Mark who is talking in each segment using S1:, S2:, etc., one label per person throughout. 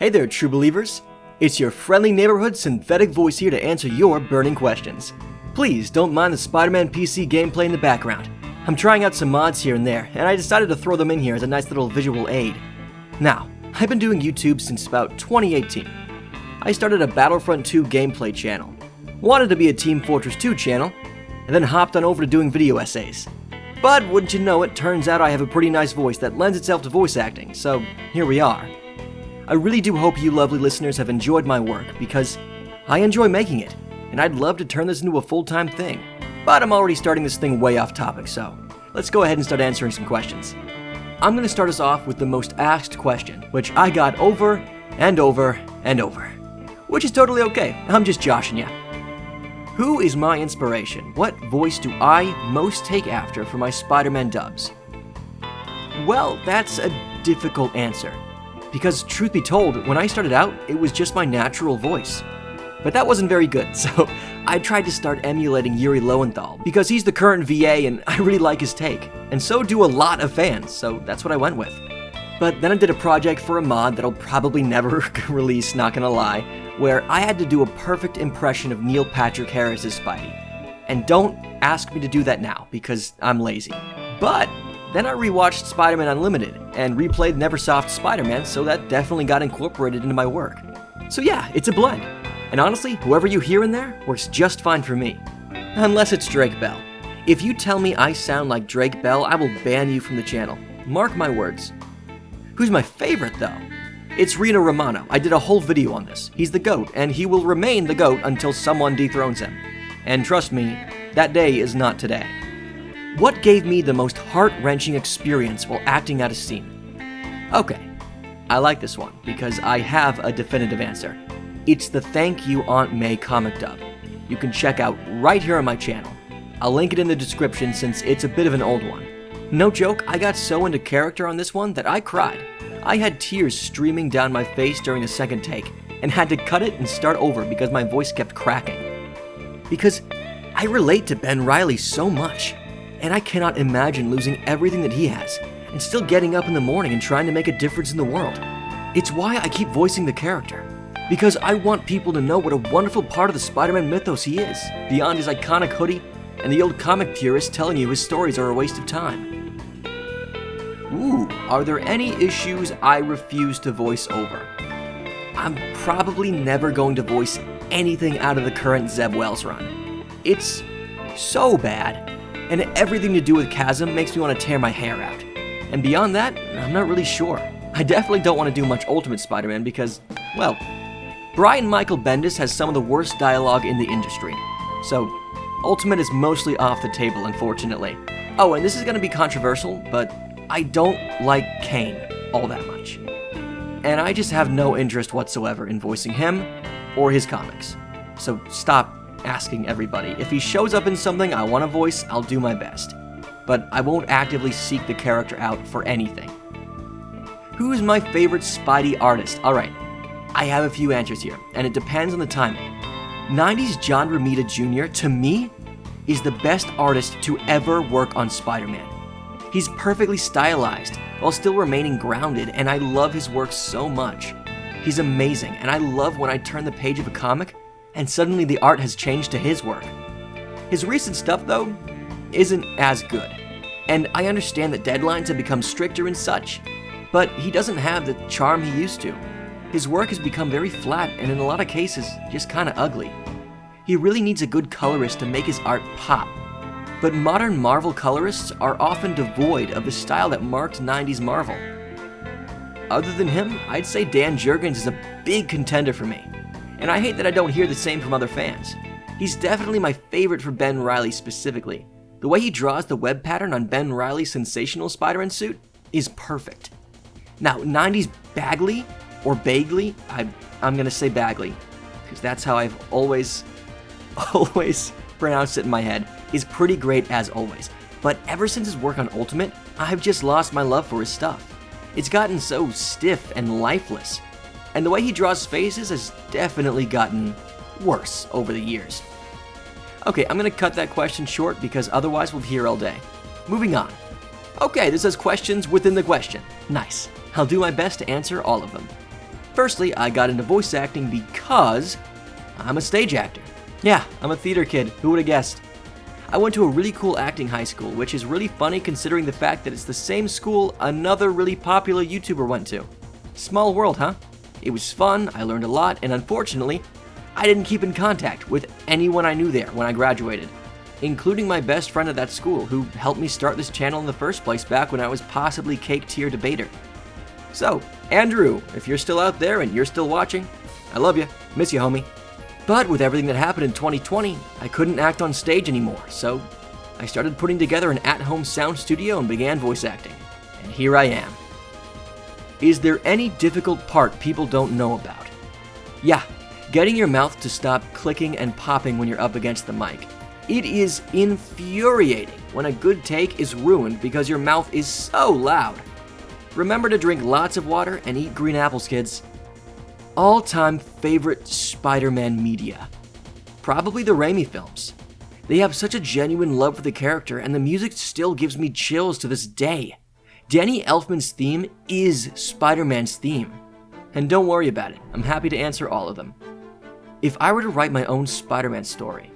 S1: Hey there, true believers! It's your friendly neighborhood synthetic voice here to answer your burning questions. Please don't mind the Spider-Man PC gameplay in the background. I'm trying out some mods here and there, and I decided to throw them in here as a nice little visual aid. Now, I've been doing YouTube since about 2018. I started a Battlefront 2 gameplay channel, wanted to be a Team Fortress 2 channel, and then hopped on over to doing video essays. But wouldn't you know it, turns out I have a pretty nice voice that lends itself to voice acting, so here we are. I really do hope you lovely listeners have enjoyed my work, because I enjoy making it, and I'd love to turn this into a full-time thing. But I'm already starting this thing way off topic, so let's go ahead and start answering some questions. I'm going to start us off with the most asked question, which I got over and over and over. Which is totally okay, I'm just joshing ya. Who is my inspiration? What voice do I most take after for my Spider-Man dubs? Well, that's a difficult answer. Because truth be told, when I started out, it was just my natural voice. But that wasn't very good, so I tried to start emulating Yuri Lowenthal, because he's the current VA and I really like his take. And so do a lot of fans, so that's what I went with. But then I did a project for a mod that'll probably never release, not gonna lie, where I had to do a perfect impression of Neil Patrick Harris's Spidey. And don't ask me to do that now, because I'm lazy. But then I rewatched Spider-Man Unlimited and replayed Neversoft Spider-Man, so that definitely got incorporated into my work. So yeah, it's a blend. And honestly, whoever you hear in there works just fine for me. Unless it's Drake Bell. If you tell me I sound like Drake Bell, I will ban you from the channel. Mark my words. Who's my favorite though? It's Rino Romano. I did a whole video on this. He's the GOAT, and he will remain the GOAT until someone dethrones him. And trust me, that day is not today. What gave me the most heart-wrenching experience while acting out a scene? Okay, I like this one because I have a definitive answer. It's the Thank You Aunt May comic dub. You can check out right here on my channel. I'll link it in the description since it's a bit of an old one. No joke, I got so into character on this one that I cried. I had tears streaming down my face during the second take and had to cut it and start over because my voice kept cracking. Because I relate to Ben Reilly so much. And I cannot imagine losing everything that he has, and still getting up in the morning and trying to make a difference in the world. It's why I keep voicing the character, because I want people to know what a wonderful part of the Spider-Man mythos he is, beyond his iconic hoodie and the old comic purists telling you his stories are a waste of time. Ooh, are there any issues I refuse to voice over? I'm probably never going to voice anything out of the current Zeb Wells run. It's so bad. And everything to do with Chasm makes me want to tear my hair out. And beyond that, I'm not really sure. I definitely don't want to do much Ultimate Spider-Man because, well, Brian Michael Bendis has some of the worst dialogue in the industry. So, Ultimate is mostly off the table, unfortunately. Oh, and this is going to be controversial, but I don't like Kane all that much. And I just have no interest whatsoever in voicing him or his comics. So stop asking everybody. If he shows up in something I want to voice, I'll do my best. But I won't actively seek the character out for anything. Who is my favorite Spidey artist? Alright, I have a few answers here, and it depends on the timing. 90s John Romita Jr., to me, is the best artist to ever work on Spider-Man. He's perfectly stylized, while still remaining grounded, and I love his work so much. He's amazing, and I love when I turn the page of a comic and suddenly the art has changed to his work. His recent stuff, though, isn't as good. And I understand that deadlines have become stricter and such, but he doesn't have the charm he used to. His work has become very flat and in a lot of cases, just kinda ugly. He really needs a good colorist to make his art pop. But modern Marvel colorists are often devoid of the style that marked 90s Marvel. Other than him, I'd say Dan Jurgens is a big contender for me. And I hate that I don't hear the same from other fans. He's definitely my favorite for Ben Reilly specifically. The way he draws the web pattern on Ben Reilly's sensational Spider-Man suit is perfect. Now, 90s Bagley, or Bagley, I'm gonna say Bagley, because that's how I've always pronounced it in my head, is pretty great as always. But ever since his work on Ultimate, I've just lost my love for his stuff. It's gotten so stiff and lifeless. And the way he draws faces has definitely gotten worse over the years. Okay, I'm gonna cut that question short because otherwise we'll be here all day. Moving on. Okay, this says questions within the question. Nice. I'll do my best to answer all of them. Firstly, I got into voice acting because I'm a stage actor. Yeah, I'm a theater kid, who would have guessed? I went to a really cool acting high school, which is really funny considering the fact that it's the same school another really popular YouTuber went to. Small world, huh? It was fun, I learned a lot, and unfortunately, I didn't keep in contact with anyone I knew there when I graduated, including my best friend at that school who helped me start this channel in the first place back when I was possibly cake tier debater. So, Andrew, if you're still out there and you're still watching, I love you, miss you homie. But with everything that happened in 2020, I couldn't act on stage anymore, so I started putting together an at-home sound studio and began voice acting. And here I am. Is there any difficult part people don't know about? Yeah, getting your mouth to stop clicking and popping when you're up against the mic. It is infuriating when a good take is ruined because your mouth is so loud. Remember to drink lots of water and eat green apples, kids. All-time favorite Spider-Man media. Probably the Raimi films. They have such a genuine love for the character, and the music still gives me chills to this day. Danny Elfman's theme is Spider-Man's theme. And don't worry about it, I'm happy to answer all of them. If I were to write my own Spider-Man story,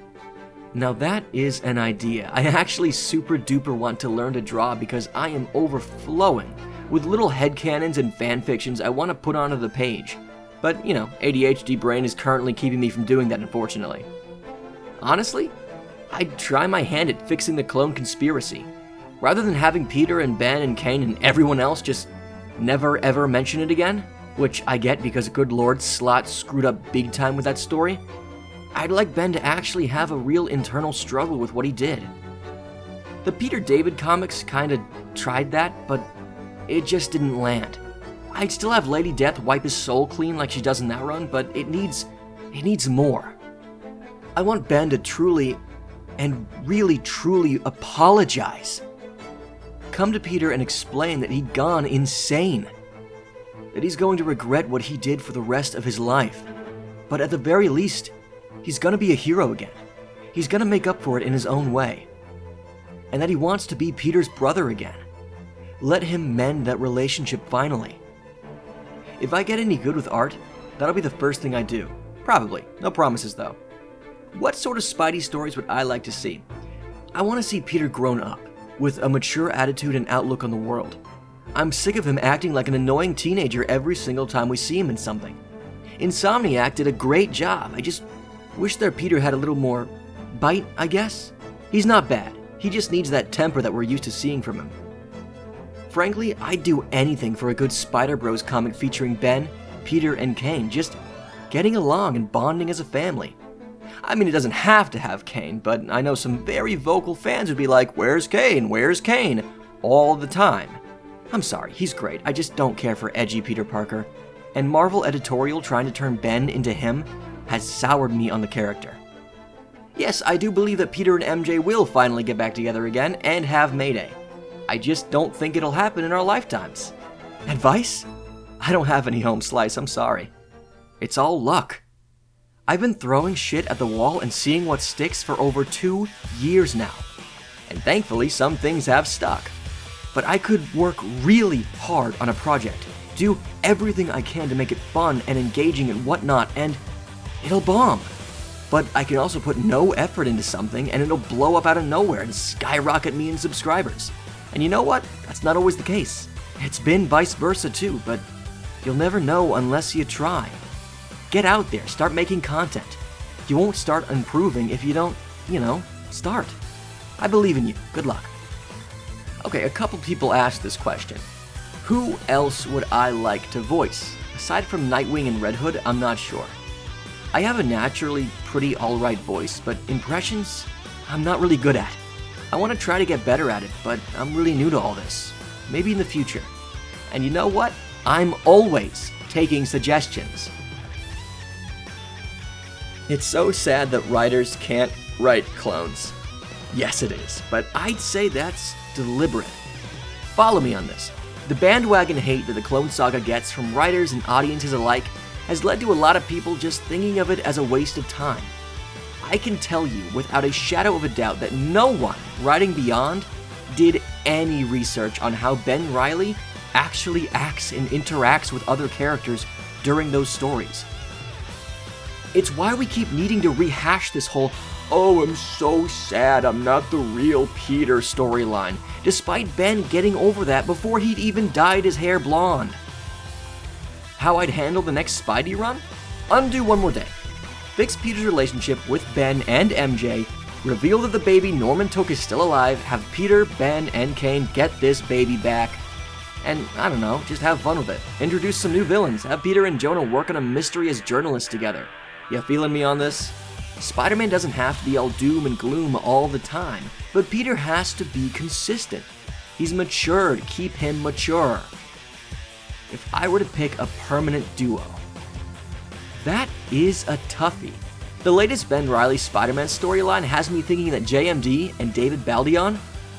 S1: now that is an idea. I actually super duper want to learn to draw because I am overflowing with little headcanons and fanfictions I want to put onto the page. But, you know, ADHD brain is currently keeping me from doing that, unfortunately. Honestly, I'd try my hand at fixing the clone conspiracy. Rather than having Peter and Ben and Kane and everyone else just never ever mention it again, which I get because good lord Slott screwed up big time with that story, I'd like Ben to actually have a real internal struggle with what he did. The Peter David comics kinda tried that, but it just didn't land. I'd still have Lady Death wipe his soul clean like she does in that run, but it needs more. I want Ben to truly, and really truly apologize. Come to Peter and explain that he'd gone insane. That he's going to regret what he did for the rest of his life. But at the very least, he's gonna be a hero again. He's gonna make up for it in his own way. And that he wants to be Peter's brother again. Let him mend that relationship finally. If I get any good with art, that'll be the first thing I do. Probably. No promises though. What sort of Spidey stories would I like to see? I want to see Peter grown up, with a mature attitude and outlook on the world. I'm sick of him acting like an annoying teenager every single time we see him in something. Insomniac did a great job. I just wish their Peter had a little more bite, I guess? He's not bad. He just needs that temper that we're used to seeing from him. Frankly, I'd do anything for a good Spider Bros comic featuring Ben, Peter, and Kane, just getting along and bonding as a family. I mean, it doesn't have to have Kane, but I know some very vocal fans would be like, "Where's Kane? Where's Kane?" all the time. I'm sorry, he's great, I just don't care for edgy Peter Parker. And Marvel editorial trying to turn Ben into him has soured me on the character. Yes, I do believe that Peter and MJ will finally get back together again and have Mayday. I just don't think it'll happen in our lifetimes. Advice? I don't have any home slice, I'm sorry. It's all luck. I've been throwing shit at the wall and seeing what sticks for over 2 years now. And thankfully, some things have stuck. But I could work really hard on a project, do everything I can to make it fun and engaging and whatnot, and it'll bomb. But I can also put no effort into something and it'll blow up out of nowhere and skyrocket me in subscribers. And you know what? That's not always the case. It's been vice versa too, but you'll never know unless you try. Get out there, start making content. You won't start improving if you don't, start. I believe in you. Good luck. Okay, a couple people asked this question. Who else would I like to voice? Aside from Nightwing and Red Hood, I'm not sure. I have a naturally pretty alright voice, but impressions, I'm not really good at. I want to try to get better at it, but I'm really new to all this. Maybe in the future. And you know what? I'm always taking suggestions. It's so sad that writers can't write clones. Yes, it is, but I'd say that's deliberate. Follow me on this. The bandwagon hate that the Clone Saga gets from writers and audiences alike has led to a lot of people just thinking of it as a waste of time. I can tell you without a shadow of a doubt that no one writing Beyond did any research on how Ben Reilly actually acts and interacts with other characters during those stories. It's why we keep needing to rehash this whole, "Oh, I'm so sad I'm not the real Peter" storyline, despite Ben getting over that before he'd even dyed his hair blonde. How I'd handle the next Spidey run? Undo one more day. Fix Peter's relationship with Ben and MJ, reveal that the baby Norman took is still alive, have Peter, Ben, and Kane get this baby back, and I don't know, just have fun with it. Introduce some new villains, have Peter and Jonah work on a mystery as journalists together. You feeling me on this? Spider-Man doesn't have to be all doom and gloom all the time, but Peter has to be consistent. He's matured, keep him mature. If I were to pick a permanent duo, that is a toughie. The latest Ben Reilly Spider-Man storyline has me thinking that JMD and David Baldeón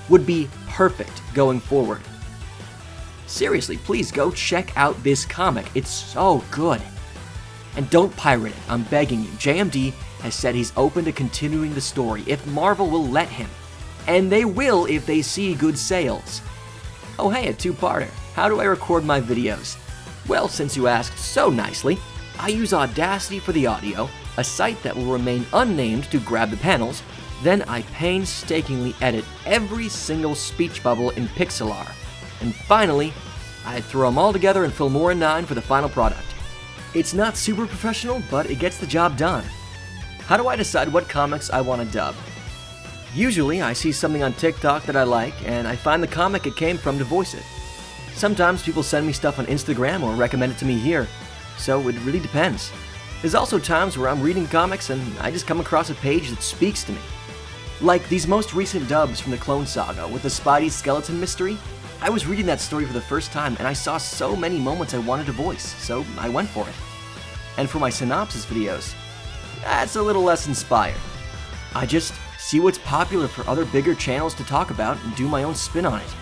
S1: would be perfect going forward. Seriously, please go check out this comic, it's so good. And don't pirate it, I'm begging you. JMD has said he's open to continuing the story if Marvel will let him. And they will if they see good sales. Oh hey, a two-parter. How do I record my videos? Well, since you asked so nicely, I use Audacity for the audio, a site that will remain unnamed to grab the panels, then I painstakingly edit every single speech bubble in Pixlr. And finally, I throw them all together in Filmora 9 for the final product. It's not super professional, but it gets the job done. How do I decide what comics I want to dub? Usually, I see something on TikTok that I like, and I find the comic it came from to voice it. Sometimes people send me stuff on Instagram or recommend it to me here, so it really depends. There's also times where I'm reading comics and I just come across a page that speaks to me. Like these most recent dubs from the Clone Saga with the Spidey skeleton mystery. I was reading that story for the first time and I saw so many moments I wanted to voice, so I went for it. And for my synopsis videos, that's a little less inspired. I just see what's popular for other bigger channels to talk about and do my own spin on it.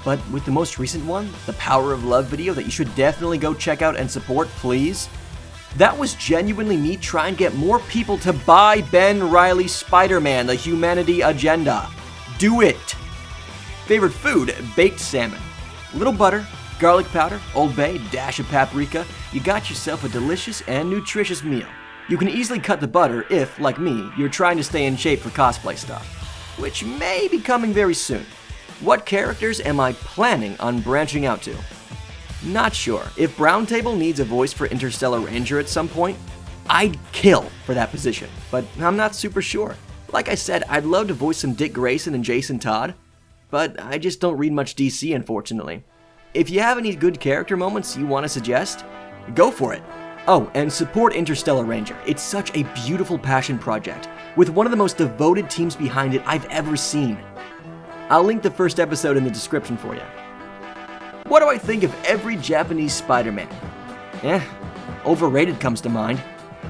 S1: But with the most recent one, the Power of Love video that you should definitely go check out and support, please, that was genuinely me trying to get more people to buy Ben Reilly Spider-Man, the Humanity Agenda. Do it! Favorite food, baked salmon. Little butter, garlic powder, Old Bay, dash of paprika. You got yourself a delicious and nutritious meal. You can easily cut the butter if, like me, you're trying to stay in shape for cosplay stuff, which may be coming very soon. What characters am I planning on branching out to? Not sure. If Brown Table needs a voice for Interstellar Ranger at some point, I'd kill for that position, but I'm not super sure. Like I said, I'd love to voice some Dick Grayson and Jason Todd, but I just don't read much DC, unfortunately. If you have any good character moments you want to suggest, go for it. Oh, and support Interstellar Ranger. It's such a beautiful passion project, with one of the most devoted teams behind it I've ever seen. I'll link the first episode in the description for you. What do I think of every Japanese Spider-Man? Overrated comes to mind.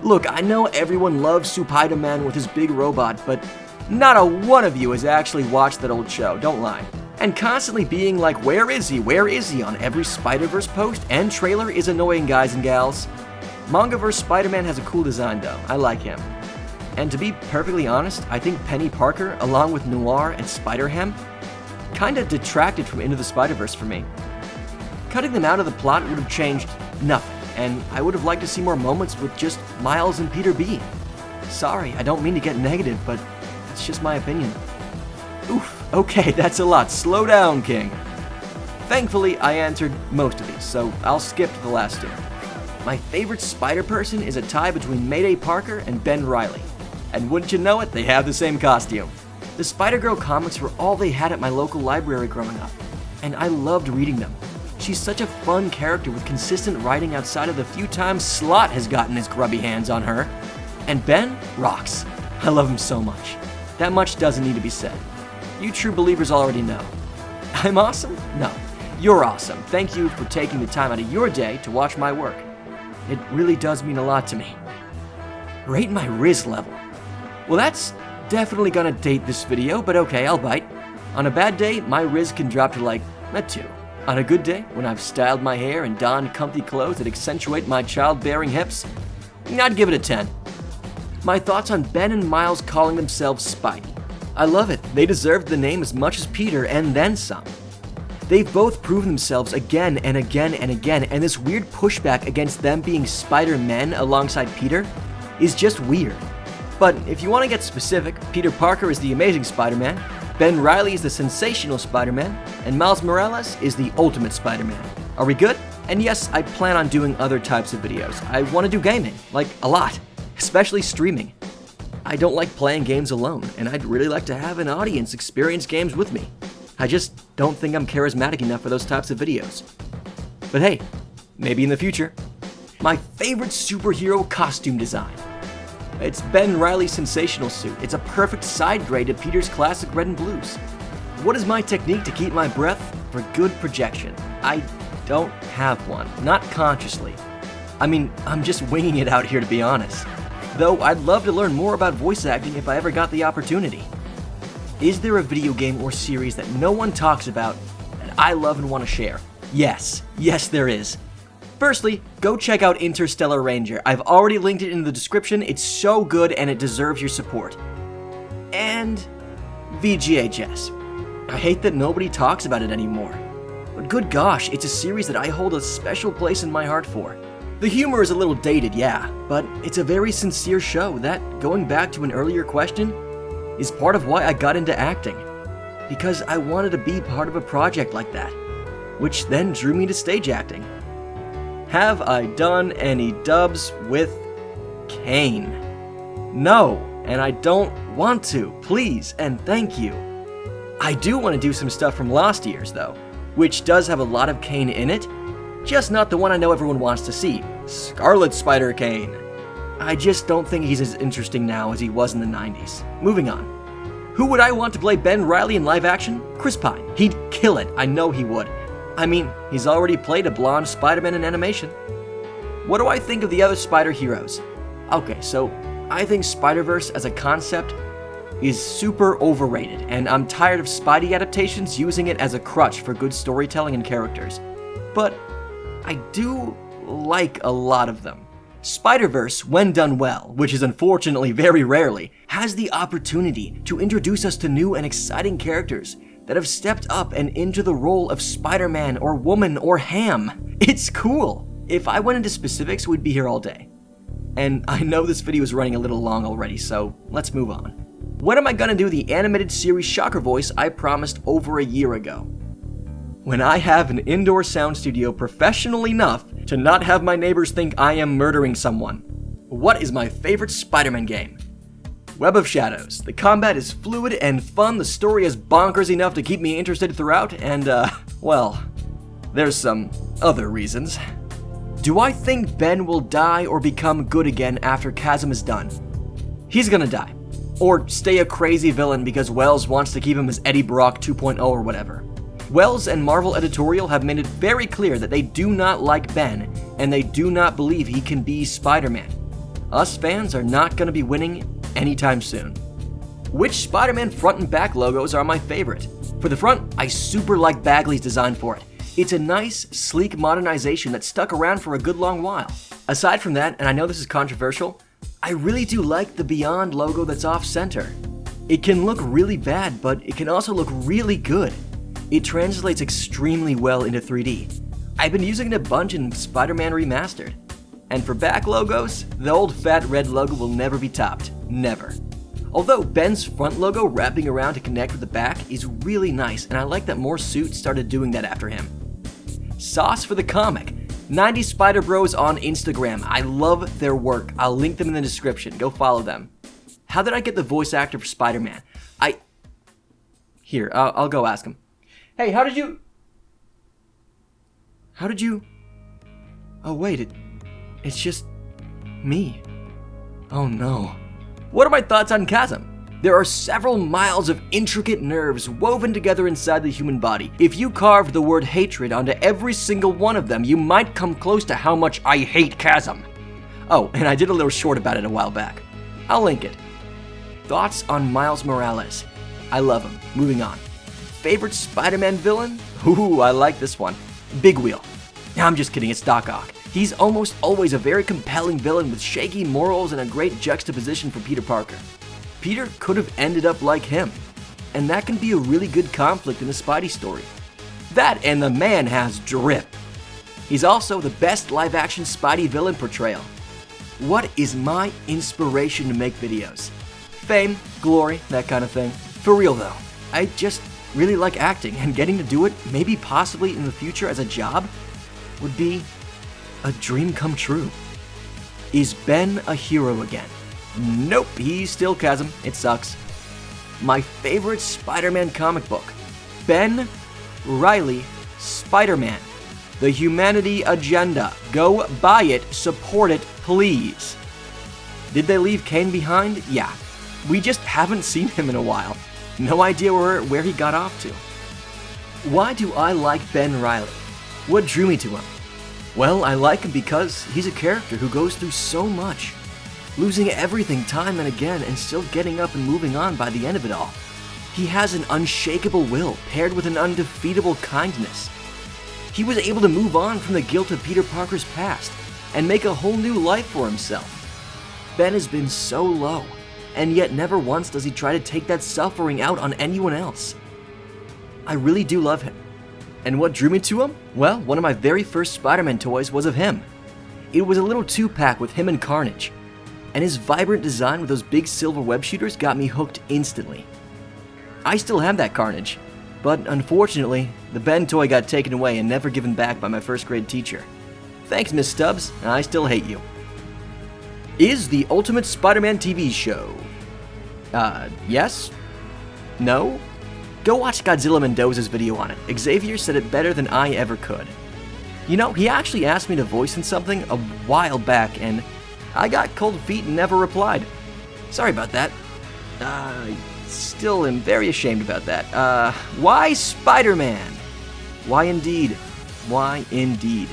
S1: Look, I know everyone loves Spider-Man with his big robot, but not a one of you has actually watched that old show, don't lie. And constantly being like, where is he on every Spider-Verse post and trailer is annoying, guys and gals. Mangaverse Spider-Man has a cool design though, I like him. And to be perfectly honest, I think Penny Parker, along with Noir and Spider-Ham, kinda detracted from Into the Spider-Verse for me. Cutting them out of the plot would have changed nothing, and I would have liked to see more moments with just Miles and Peter B. Sorry, I don't mean to get negative, but that's just my opinion. Oof, okay, that's a lot. Slow down, King. Thankfully, I answered most of these, so I'll skip to the last two. My favorite Spider-Person is a tie between Mayday Parker and Ben Reilly. And wouldn't you know it, they have the same costume. The Spider-Girl comics were all they had at my local library growing up, and I loved reading them. She's such a fun character with consistent writing outside of the few times Slott has gotten his grubby hands on her. And Ben rocks. I love him so much. That much doesn't need to be said. You true believers already know. I'm awesome? No. You're awesome. Thank you for taking the time out of your day to watch my work. It really does mean a lot to me. Rate my Riz level. Well, that's definitely gonna date this video, but okay, I'll bite. On a bad day, my Riz can drop to like a 2. On a good day, when I've styled my hair and donned comfy clothes that accentuate my childbearing hips, I'd give it a 10. My thoughts on Ben and Miles calling themselves Spidey. I love it. They deserved the name as much as Peter and then some. They've both proven themselves again and again and again, and this weird pushback against them being Spider-Men alongside Peter is just weird. But if you want to get specific, Peter Parker is the amazing Spider-Man, Ben Reilly is the sensational Spider-Man, and Miles Morales is the ultimate Spider-Man. Are we good? And yes, I plan on doing other types of videos. I want to do gaming, like a lot, especially streaming. I don't like playing games alone, and I'd really like to have an audience experience games with me. I just don't think I'm charismatic enough for those types of videos. But hey, maybe in the future. My favorite superhero costume design. It's Ben Reilly's sensational suit. It's a perfect side grade to Peter's classic red and blues. What is my technique to keep my breath? For good projection. I don't have one, not consciously. I mean, I'm just winging it out here to be honest. Though I'd love to learn more about voice acting if I ever got the opportunity. Is there a video game or series that no one talks about that I love and want to share? Yes, there is. Firstly, go check out Interstellar Ranger. I've already linked it in the description. It's so good and it deserves your support. And VGHS. I hate that nobody talks about it anymore. But good gosh, it's a series that I hold a special place in my heart for. The humor is a little dated, yeah, but it's a very sincere show that, going back to an earlier question, is part of why I got into acting. Because I wanted to be part of a project like that, which then drew me to stage acting. Have I done any dubs with Kane? No, and I don't want to, please and thank you. I do want to do some stuff from Lost Years though, which does have a lot of Kane in it, just not the one I know everyone wants to see, Scarlet Spider Kane. I just don't think he's as interesting now as he was in the 90s. Moving on. Who would I want to play Ben Reilly in live action? Chris Pine. He'd kill it, I know he would. I mean, he's already played a blonde Spider-Man in animation. What do I think of the other Spider heroes? Okay, so I think Spider-Verse as a concept is super overrated, and I'm tired of Spidey adaptations using it as a crutch for good storytelling and characters. But I do like a lot of them. Spider-Verse, when done well, which is unfortunately very rarely, has the opportunity to introduce us to new and exciting characters that have stepped up and into the role of Spider-Man or Woman or Ham. It's cool. If I went into specifics, we'd be here all day. And I know this video is running a little long already, so let's move on. When am I gonna do the animated series Shocker voice I promised over a year ago? When I have an indoor sound studio professional enough to not have my neighbors think I am murdering someone. What is my favorite Spider-Man game? Web of Shadows. The combat is fluid and fun, the story is bonkers enough to keep me interested throughout, and well, there's some other reasons. Do I think Ben will die or become good again after Chasm is done? He's gonna die. Or stay a crazy villain because Wells wants to keep him as Eddie Brock 2.0 or whatever. Wells and Marvel Editorial have made it very clear that they do not like Ben, and they do not believe he can be Spider-Man. Us fans are not going to be winning anytime soon. Which Spider-Man front and back logos are my favorite? For the front, I super like Bagley's design for it. It's a nice, sleek modernization that stuck around for a good long while. Aside from that, and I know this is controversial, I really do like the Beyond logo that's off-center. It can look really bad, but it can also look really good. It translates extremely well into 3D. I've been using it a bunch in Spider-Man Remastered. And for back logos, the old fat red logo will never be topped. Never. Although Ben's front logo wrapping around to connect with the back is really nice, and I like that more suits started doing that after him. Sauce for the comic. 90 Spider Bros on Instagram. I love their work. I'll link them in the description. Go follow them. How did I get the voice actor for Spider-Man? I'll go ask him. Hey, how did you... Oh wait, it's just me. Oh no. What are my thoughts on Chasm? There are several miles of intricate nerves woven together inside the human body. If you carved the word hatred onto every single one of them, you might come close to how much I hate Chasm. Oh, and I did a little short about it a while back. I'll link it. Thoughts on Miles Morales? I love him. Moving on. Favorite Spider-Man villain? Ooh, I like this one. Big Wheel. I'm just kidding, it's Doc Ock. He's almost always a very compelling villain with shaky morals and a great juxtaposition for Peter Parker. Peter could have ended up like him, and that can be a really good conflict in a Spidey story. That and the man has drip. He's also the best live-action Spidey villain portrayal. What is my inspiration to make videos? Fame, glory, that kind of thing. For real though, I just really like acting, and getting to do it, maybe possibly in the future as a job, would be a dream come true. Is Ben a hero again? Nope, he's still Chasm. It sucks. My favorite Spider-Man comic book. Ben Reilly, Spider-Man. The Humanity Agenda. Go buy it, support it, please. Did they leave Kane behind? Yeah. We just haven't seen him in a while. No idea where he got off to. Why do I like Ben Reilly? What drew me to him? Well, I like him because he's a character who goes through so much, losing everything time and again and still getting up and moving on by the end of it all. He has an unshakable will paired with an undefeatable kindness. He was able to move on from the guilt of Peter Parker's past and make a whole new life for himself. Ben has been so low, and yet never once does he try to take that suffering out on anyone else. I really do love him. And what drew me to him? Well, one of my very first Spider-Man toys was of him. It was a little 2-pack with him and Carnage, and his vibrant design with those big silver web shooters got me hooked instantly. I still have that Carnage, but unfortunately, the Ben toy got taken away and never given back by my first grade teacher. Thanks, Miss Stubbs, I still hate you. Is the Ultimate Spider-Man TV show? Yes? No? Go watch Godzilla Mendoza's video on it. Xavier said it better than I ever could. You know, he actually asked me to voice in something a while back, and I got cold feet and never replied. Sorry about that. Still am very ashamed about that. Why Spider-Man? Why indeed? Why indeed?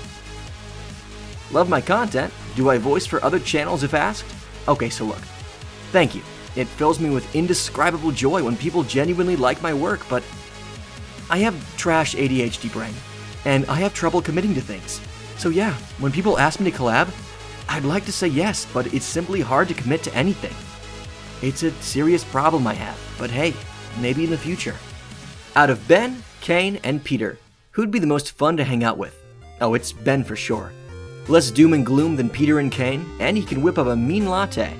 S1: Love my content. Do I voice for other channels if asked? Okay, so look. Thank you. It fills me with indescribable joy when people genuinely like my work, but I have trash ADHD brain, and I have trouble committing to things. So yeah, when people ask me to collab, I'd like to say yes, but it's simply hard to commit to anything. It's a serious problem I have, but hey, maybe in the future. Out of Ben, Kane, and Peter, who'd be the most fun to hang out with? Oh, it's Ben for sure. Less doom and gloom than Peter and Kane, and he can whip up a mean latte.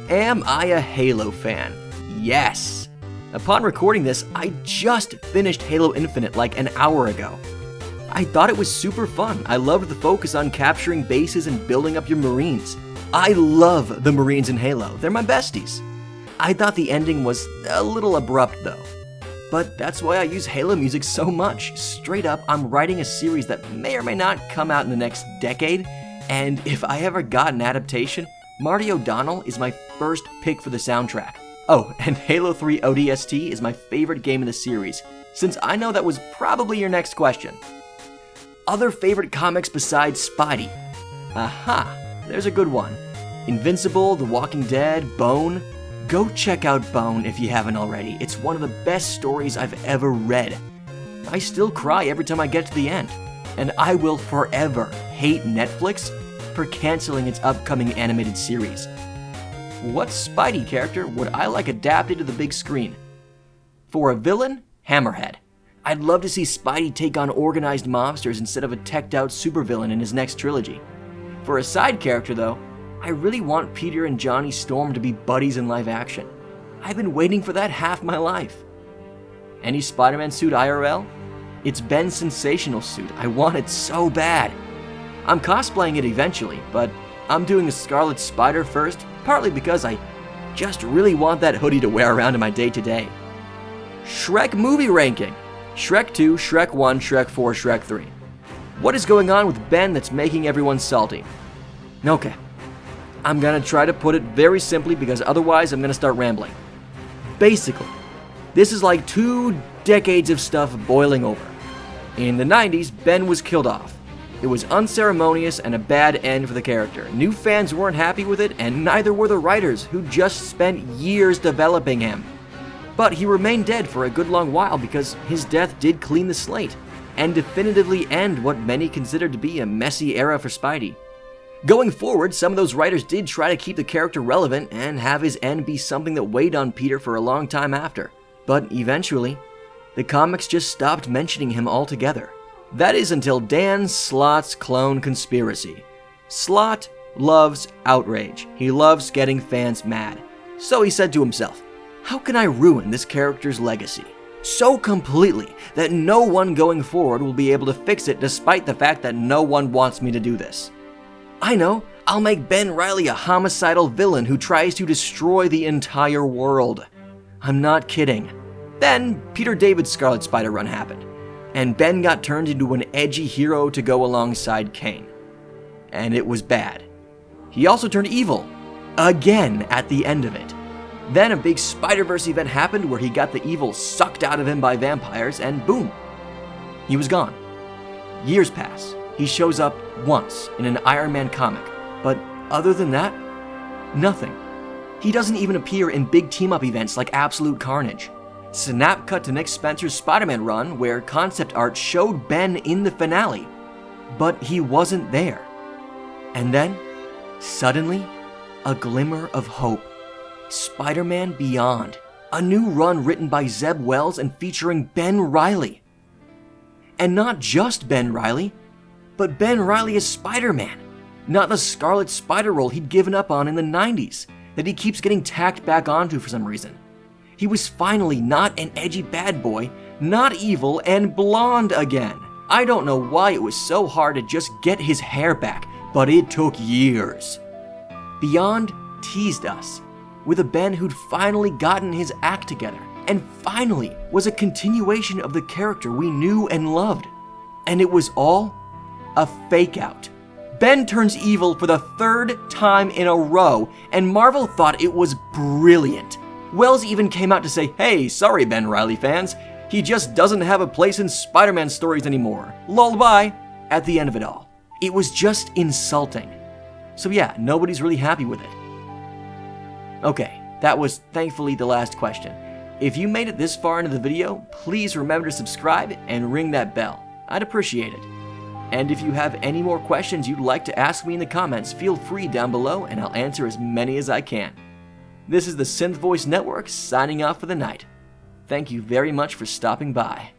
S1: Am I a Halo fan? Yes! Upon recording this, I just finished Halo Infinite like an hour ago. I thought it was super fun. I loved the focus on capturing bases and building up your Marines. I love the Marines in Halo. They're my besties. I thought the ending was a little abrupt though. But that's why I use Halo music so much. Straight up, I'm writing a series that may or may not come out in the next decade, and if I ever got an adaptation, Marty O'Donnell is my first pick for the soundtrack. Oh, and Halo 3 ODST is my favorite game in the series, since I know that was probably your next question. Other favorite comics besides Spidey? Aha, there's a good one. Invincible, The Walking Dead, Bone. Go check out Bone if you haven't already. It's one of the best stories I've ever read. I still cry every time I get to the end, and I will forever hate Netflix for canceling its upcoming animated series. What Spidey character would I like adapted to the big screen? For a villain, Hammerhead. I'd love to see Spidey take on organized mobsters instead of a teched out supervillain in his next trilogy. For a side character though, I really want Peter and Johnny Storm to be buddies in live action. I've been waiting for that half my life. Any Spider-Man suit IRL? It's Ben's sensational suit. I want it so bad. I'm cosplaying it eventually, but I'm doing the Scarlet Spider first, partly because I just really want that hoodie to wear around in my day-to-day. Shrek movie ranking. Shrek 2, Shrek 1, Shrek 4, Shrek 3. What is going on with Ben that's making everyone salty? Okay, I'm gonna try to put it very simply because otherwise I'm gonna start rambling. Basically, this is like 2 decades of stuff boiling over. In the 90s, Ben was killed off. It was unceremonious and a bad end for the character. New fans weren't happy with it, and neither were the writers, who just spent years developing him. But he remained dead for a good long while because his death did clean the slate, and definitively end what many considered to be a messy era for Spidey. Going forward, some of those writers did try to keep the character relevant and have his end be something that weighed on Peter for a long time after. But eventually, the comics just stopped mentioning him altogether. That is until Dan Slott's clone conspiracy. Slott loves outrage. He loves getting fans mad. So he said to himself, how can I ruin this character's legacy so completely that no one going forward will be able to fix it despite the fact that no one wants me to do this? I know, I'll make Ben Reilly a homicidal villain who tries to destroy the entire world. I'm not kidding. Then Peter David's Scarlet Spider run happened, and Ben got turned into an edgy hero to go alongside Kane. And it was bad. He also turned evil, again at the end of it. Then a big Spider-Verse event happened where he got the evil sucked out of him by vampires, and boom, he was gone. Years pass. He shows up once in an Iron Man comic, but other than that, nothing. He doesn't even appear in big team-up events like Absolute Carnage. Snap cut to Nick Spencer's Spider-Man run where concept art showed Ben in the finale, but he wasn't there. And then, suddenly, a glimmer of hope. Spider-Man Beyond, a new run written by Zeb Wells and featuring Ben Reilly. And not just Ben Reilly, but Ben Reilly as Spider-Man, not the Scarlet Spider role he'd given up on in the 90s, that he keeps getting tacked back onto for some reason. He was finally not an edgy bad boy, not evil, and blonde again. I don't know why it was so hard to just get his hair back, but it took years. Beyond teased us with a Ben who'd finally gotten his act together, and finally was a continuation of the character we knew and loved. And it was all a fake out. Ben turns evil for the third time in a row, and Marvel thought it was brilliant. Wells even came out to say, hey, sorry Ben Reilly fans, he just doesn't have a place in Spider-Man stories anymore. Lullaby at the end of it all. It was just insulting. So yeah, nobody's really happy with it. Okay, that was thankfully the last question. If you made it this far into the video, please remember to subscribe and ring that bell. I'd appreciate it. And if you have any more questions you'd like to ask me in the comments, feel free down below and I'll answer as many as I can. This is the Synth Voice Network signing off for the night. Thank you very much for stopping by.